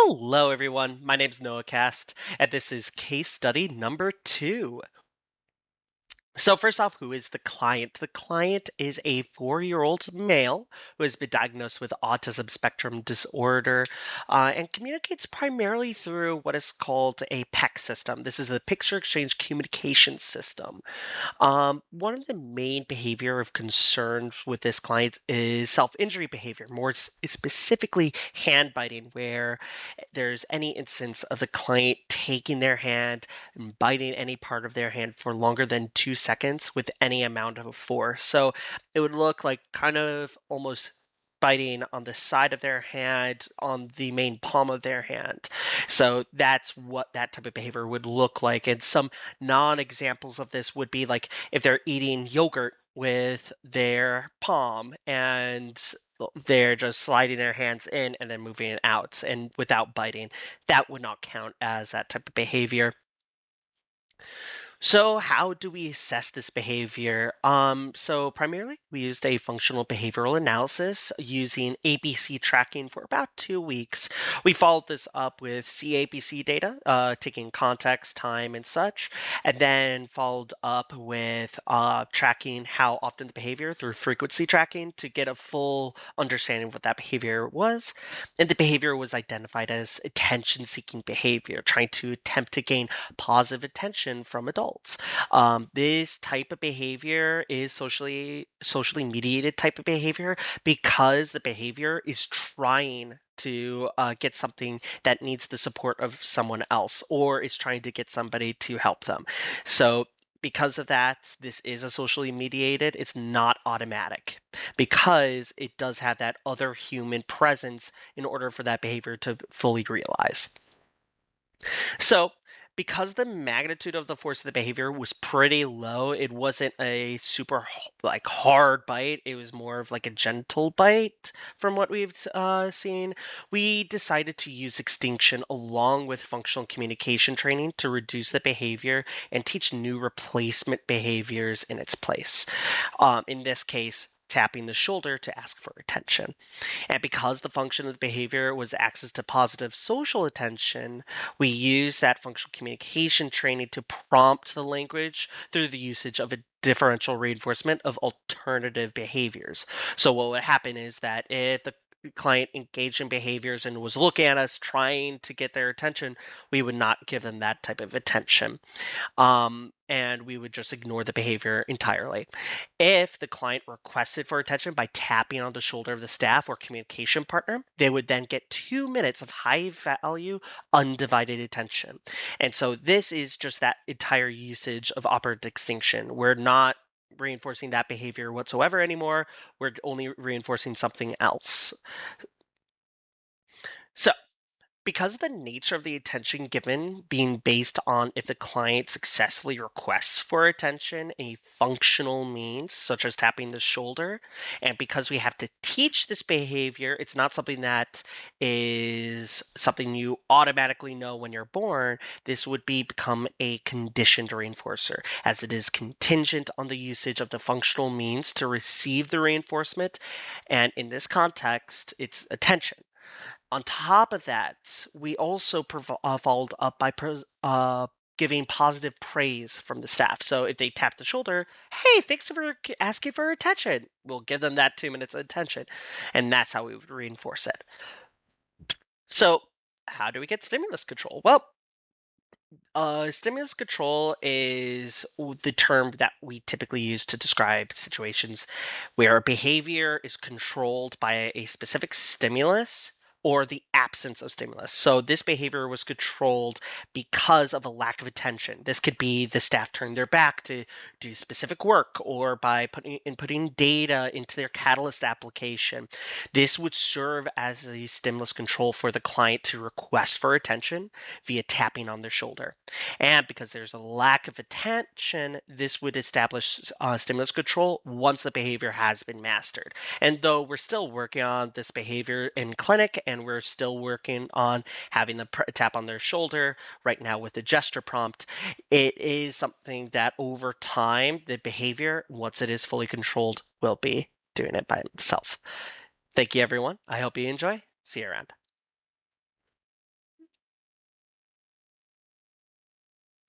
Hello, everyone. My name is Noah Cast, and this is case study number 2. So, first off, who is the client? The client is a 4-year-old male who has been diagnosed with autism spectrum disorder and communicates primarily through what is called a PEC system. This is the Picture Exchange Communication System. One of the main behavior of concern with this client is self-injury behavior, more specifically hand biting, where there's any instance of the client taking their hand and biting any part of their hand for longer than 2 seconds with any amount of force. So it would look like kind of almost biting on the side of their hand, on the main palm of their hand. So that's what that type of behavior would look like. And some non examples of this would be like if they're eating yogurt with their palm and they're just sliding their hands in and then moving it out and without biting, that would not count as that type of behavior. So, how do we assess this behavior? So primarily we used a functional behavioral analysis using ABC tracking for about 2 weeks. We followed this up with CABC data, taking context, time, and such, and then followed up with tracking how often the behavior through frequency tracking to get a full understanding of what that behavior was. And the behavior was identified as attention-seeking behavior, trying to attempt to gain positive attention from adults. This type of behavior is socially mediated type of behavior because the behavior is trying to get something that needs the support of someone else or is trying to get somebody to help them. So because of that, this is a socially mediated. It's not automatic because it does have that other human presence in order for that behavior to fully realize. So, because the magnitude of the force of the behavior was pretty low, it wasn't a super like hard bite. It was more of like a gentle bite from what we've seen. We decided to use extinction along with functional communication training to reduce the behavior and teach new replacement behaviors in its place. In this case, tapping the shoulder to ask for attention. And because the function of the behavior was access to positive social attention, we use that functional communication training to prompt the language through the usage of a differential reinforcement of alternative behaviors. So what would happen is that if the client engaged in behaviors and was looking at us trying to get their attention, we would not give them that type of attention, and we would just ignore the behavior entirely. If the client requested for attention by tapping on the shoulder of the staff or communication partner, they would then get 2 minutes of high value, undivided attention. And so this is just that entire usage of operant extinction. We're not reinforcing that behavior whatsoever anymore. We're only reinforcing something else. So, because of the nature of the attention given being based on if the client successfully requests for attention in a functional means, such as tapping the shoulder, and because we have to teach this behavior, it's not something that is something you automatically know when you're born. This would become a conditioned reinforcer, as it is contingent on the usage of the functional means to receive the reinforcement. And in this context, it's attention. On top of that, we also followed up by giving positive praise from the staff. So if they tap the shoulder, hey, thanks for asking for attention, we'll give them that 2 minutes of attention. And that's how we would reinforce it. So, how do we get stimulus control? Well, stimulus control is the term that we typically use to describe situations where a behavior is controlled by a specific stimulus or the absence of stimulus. So this behavior was controlled because of a lack of attention. This could be the staff turning their back to do specific work or by inputting data into their Catalyst application. This would serve as a stimulus control for the client to request for attention via tapping on their shoulder. And because there's a lack of attention, this would establish stimulus control once the behavior has been mastered. And though we're still working on this behavior in clinic and we're still working on having them tap on their shoulder right now with the gesture prompt, it is something that over time, the behavior, once it is fully controlled, will be doing it by itself. Thank you, everyone. I hope you enjoy. See you around.